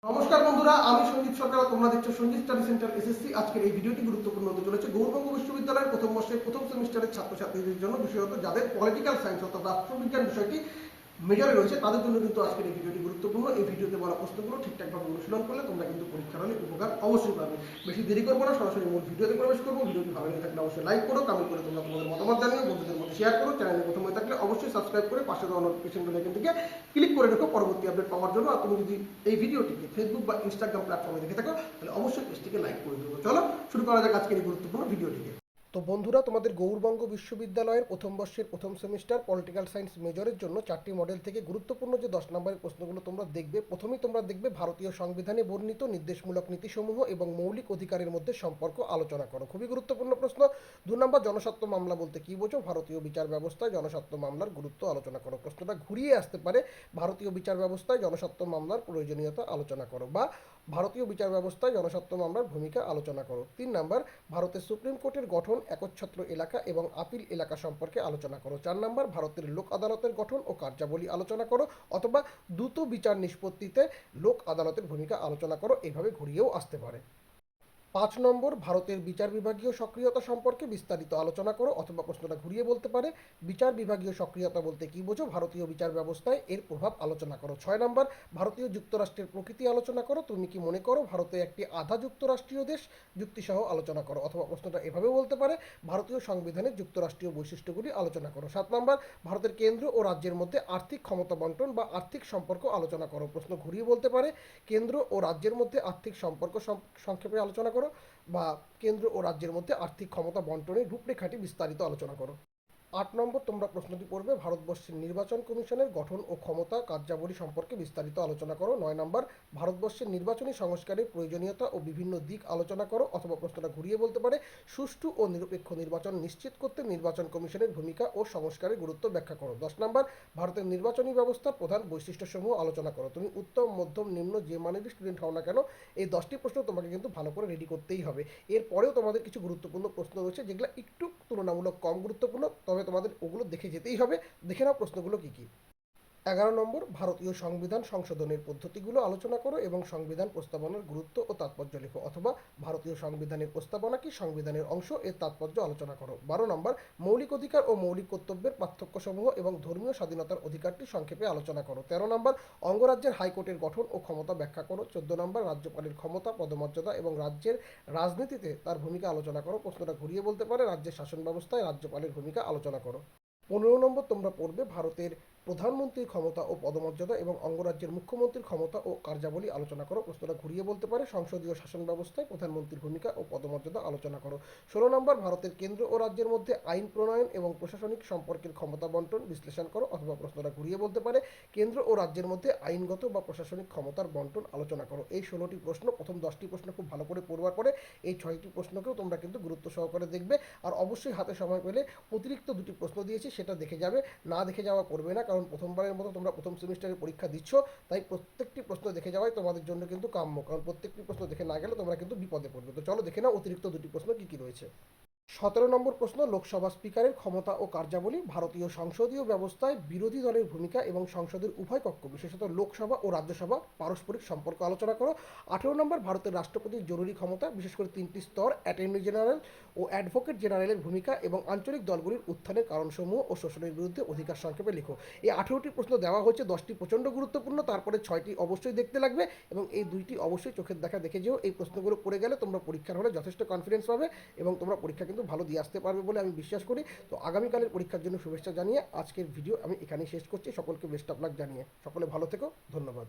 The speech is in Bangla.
নমস্কার বন্ধুরা, আমি সঞ্জিত সরকার। তোমরা দেখছো সঞ্জিত স্টাডি সেন্টার এসএসসি। আজকের এই ভিডিওটি গুরুত্বপূর্ণ হতে চলেছে গৌড়বঙ্গ বিশ্ববিদ্যালয়ের প্রথম বর্ষের প্রথম সেমিস্টারের ছাত্রছাত্রীদের জন্য, বিশেষত যাদের পলিটিক্যাল সায়েন্স অর্থাৎ রাষ্ট্রবিজ্ঞান বিষয়টি মেজরে রয়েছে তাদের জন্য কিন্তু আজকের এই ভিডিওটি গুরুত্বপূর্ণ। এই ভিডিওতে বলা প্রশ্নগুলো ঠিকঠাকভাবে অনুশীলন করলে তোমরা কিন্তু পরীক্ষার হলে উপকার অবশ্যই পাবে। বেশি দেরি করবো না, সরাসরি মূল ভিডিওতে প্রবেশ করবো। ভিডিওটি ভালো লেগে থাকলে অবশ্যই লাইক করো, কমেন্ট করে তোমরা তোমাদের মতামত জানিও, বন্ধুদের মধ্যে শেয়ার করো। চ্যানেলে প্রথম হয়ে থাকলে অবশ্যই সাবস্ক্রাইব করে পাশে দেওয়া নোটিফিকেশন বেল আইকন থেকে ক্লিক করে রেখো পরবর্তী আপডেট পাওয়ার জন্য। আর তুমি যদি এই ভিডিওটিকে ফেসবুক বা ইনস্টাগ্রাম প্ল্যাটফর্মে দেখে থাকো তাহলে অবশ্যই পেজটিকে লাইক করে দেবো। চলো শুরু করা যাক আজকের এই গুরুত্বপূর্ণ ভিডিওটিকে। তো বন্ধুরা, তোমাদের গৌড়বঙ্গ বিশ্ববিদ্যালয়ের প্রথম বর্ষের প্রথম সেমিস্টার পলিটিক্যাল সায়েন্স মেজরের জন্য 4টি মডেল থেকে গুরুত্বপূর্ণ যে 10 নম্বরের প্রশ্নগুলো তোমরা দেখবে। প্রথমেই তোমরা দেখবে ভারতীয় সংবিধানে বর্ণিত নির্দেশমূলক নীতিসমূহ এবং মৌলিক অধিকারের মধ্যে সম্পর্ক আলোচনা করো। খুবই গুরুত্বপূর্ণ প্রশ্ন। 2 নম্বর, জনস্বার্থ মামলা বলতে কী বোঝো? ভারতীয় বিচার ব্যবস্থায় জনস্বার্থ মামলার গুরুত্ব আলোচনা করো। প্রশ্নটা ঘুরিয়ে আসতে পারে, ভারতীয় বিচার ব্যবস্থায় জনস্বার্থ মামলার প্রয়োজনীয়তা আলোচনা করো, বা ভারতীয় বিচার ব্যবস্থায় জনস্বার্থ মামলার ভূমিকা আলোচনা করো। 3 নম্বর, ভারতের সুপ্রিম কোর্টের গঠন, একচ্ছত্র এলাকা এবং আপিল এলাকা সম্পর্কে আলোচনা করো। 4 নম্বর, ভারতের লোক আদালতের গঠন ও কার্যাবলী আলোচনা করো, অথবা দ্রুত বিচার নিষ্পত্তিতে লোক আদালতের ভূমিকা আলোচনা করো। এইভাবে ঘুরিয়েও আসতে পারে। 5 নম্বর, ভারতের বিচার বিভাগীয় সক্রিয়তা সম্পর্কে বিস্তারিত আলোচনা করো, অথবা প্রশ্নটা ঘুরিয়ে বলতে পারে, বিচার বিভাগীয় সক্রিয়তা বলতে কী বোঝো? ভারতীয় বিচার ব্যবস্থায় এর প্রভাব আলোচনা করো। 6 নম্বর, ভারতীয় যুক্তরাষ্ট্রের প্রকৃতি আলোচনা করো। তুমি কি মনে করো ভারতে একটি আধা যুক্তরাষ্ট্রীয় দেশ? যুক্তিসহ আলোচনা করো, অথবা প্রশ্নটা এভাবেও বলতে পারে, ভারতীয় সংবিধানের যুক্তরাষ্ট্রীয় বৈশিষ্ট্যগুলি আলোচনা করো। 7 নম্বর, ভারতের কেন্দ্র ও রাজ্যের মধ্যে আর্থিক ক্ষমতা বন্টন বা আর্থিক সম্পর্ক আলোচনা করো। প্রশ্ন ঘুরিয়ে বলতে পারে, কেন্দ্র ও রাজ্যের মধ্যে আর্থিক সম্পর্ক সংক্ষেপে আলোচনা করো, বা কেন্দ্র ও রাজ্যের মধ্যে আর্থিক ক্ষমতা বন্টনের রূপরেখাটি বিস্তারিত আলোচনা করো। 8 নম্বর, তোমরা প্রশ্নটি পড়বে, ভারতবর্ষের নির্বাচন কমিশনের গঠন ও ক্ষমতা কার্যাবলী সম্পর্কে বিস্তারিত আলোচনা করো। 9 নম্বর, ভারতবর্ষের নির্বাচনী সংস্কারের প্রয়োজনীয়তা ও বিভিন্ন দিক আলোচনা করো, অথবা প্রশ্নটা ঘুরিয়ে বলতে পারে, সুষ্ঠু ও নিরপেক্ষ নির্বাচন নিশ্চিত করতে নির্বাচন কমিশনের ভূমিকা ও সংস্কারের গুরুত্ব ব্যাখ্যা করো। 10 নম্বর, ভারতের নির্বাচনী ব্যবস্থার প্রধান বৈশিষ্ট্যসমূহ আলোচনা করো। তুমি উত্তম, মধ্যম, নিম্ন যে মানেরই স্টুডেন্ট হও না কেন, এই 10টি প্রশ্ন তোমাকে কিন্তু ভালো করে রেডি করতেই হবে। এরপরেও তোমাদের কিছু গুরুত্বপূর্ণ প্রশ্ন রয়েছে যেগুলো একটু তুলনামূলক কম গুরুত্বপূর্ণ, তবে তোমাদের ওগুলো দেখে যেতেই হবে। দেখে নাও প্রশ্নগুলো কী কী। 11 নম্বর, ভারতীয় সংবিধান সংশোধনের পদ্ধতিগুলো আলোচনা করো এবং সংবিধান প্রস্তাবনার গুরুত্ব ও তাৎপর্য লেখো, অথবা ভারতীয় সংবিধানের প্রস্তাবনা কি সংবিধানের অংশ, এর তাৎপর্য আলোচনা করো। 12 নম্বর, মৌলিক অধিকার ও মৌলিক কর্তব্যের পার্থক্যসমূহ এবং ধর্মীয় স্বাধীনতার অধিকারটি সংক্ষেপে আলোচনা করো। 13 নম্বর, অঙ্গরাজ্যের হাইকোর্টের গঠন ও ক্ষমতা ব্যাখ্যা করো। 14 নম্বর, রাজ্যপালের ক্ষমতা, পদমর্যাদা এবং রাজ্যের রাজনীতিতে তার ভূমিকা আলোচনা করো। প্রশ্নটা ঘুরিয়ে বলতে পারে, রাজ্যের শাসন ব্যবস্থায় রাজ্যপালের ভূমিকা আলোচনা করো। 15 নম্বর, তোমরা পড়বে, ভারতের প্রধানমন্ত্রীর ক্ষমতা ও পদমর্যাদা এবং অঙ্গরাজ্যের মুখ্যমন্ত্রীর ক্ষমতা ও কার্যাবলী আলোচনা করো। প্রশ্নটা ঘুরিয়ে বলতে পারে, সংসদীয় শাসন ব্যবস্থায় প্রধানমন্ত্রীর ভূমিকা ও পদমর্যাদা আলোচনা করো। 16 নম্বর, ভারতের কেন্দ্র ও রাজ্যের মধ্যে আইন প্রণয়ন এবং প্রশাসনিক সম্পর্কের ক্ষমতা বন্টন বিশ্লেষণ করো, অথবা প্রশ্নটা ঘুরিয়ে বলতে পারে, কেন্দ্র ও রাজ্যের মধ্যে আইনগত বা প্রশাসনিক ক্ষমতার বন্টন আলোচনা করো। এই 16টি প্রশ্ন, প্রথম 10টি প্রশ্ন খুব ভালো করে পড়বার পরে এই 6টি প্রশ্নকেও তোমরা কিন্তু গুরুত্ব সহকারে দেখবে। আর অবশ্যই হাতে সময় পেলে অতিরিক্ত 2টি প্রশ্ন দিয়েছি সেটা দেখে যাবে, না দেখে যাওয়া করবে না, কারণ প্রথমবারের মতো তোমরা প্রথম সেমিস্টারের পরীক্ষা দিচ্ছ, তাই প্রত্যেকটি প্রশ্ন দেখে যাওয়াই তোমাদের জন্য কিন্তু কাম্য, কারণ প্রত্যেকটি প্রশ্ন দেখে না গেলে তোমরা কিন্তু বিপদে পড়বে। তো চলো দেখে নাও অতিরিক্ত 2টি প্রশ্ন কী কী রয়েছে। 17 নম্বর প্রশ্ন, লোকসভা স্পিকারের ক্ষমতা ও কার্যাবলী। ভারতীয় সংসদীয় ব্যবস্থায় বিরোধী দলের ভূমিকা এবং সংসদের উভয় কক্ষ, বিশেষত লোকসভা ও রাজ্যসভা পারস্পরিক সম্পর্ক আলোচনা করো। 18 নম্বর, ভারতের রাষ্ট্রপতির জরুরি ক্ষমতা, বিশেষ করে 3টি স্তর, অ্যাটর্নি জেনারেল ও অ্যাডভোকেট জেনারেলের ভূমিকা এবং আঞ্চলিক দলগুলির উত্থানের কারণসমূহ ও শোষণের বিরুদ্ধে অধিকার সংক্ষেপে লেখো। এই 18টি প্রশ্ন দেওয়া হচ্ছে, 10টি প্রচণ্ড গুরুত্বপূর্ণ, তারপরে 6টি অবশ্যই দেখতে লাগবে, এবং এই 2টি অবশ্যই চোখের দেখা দেখে যেও। এই প্রশ্নগুলো পড়ে গেলে তোমরা পরীক্ষার হলে যথেষ্ট কনফিডেন্স পাবে এবং তোমরা পরীক্ষা কিন্তু ভালো দিয়ে আসতে পারবে বলে আমি বিশ্বাস করি। তো আগামীকালের পরীক্ষার জন্য শুভেচ্ছা জানিয়ে আজকের ভিডিও আমি এখানেই শেষ করছি। সকলকে বেস্ট অফ লাক জানিয়ে সকলে ভালো থেকো। ধন্যবাদ।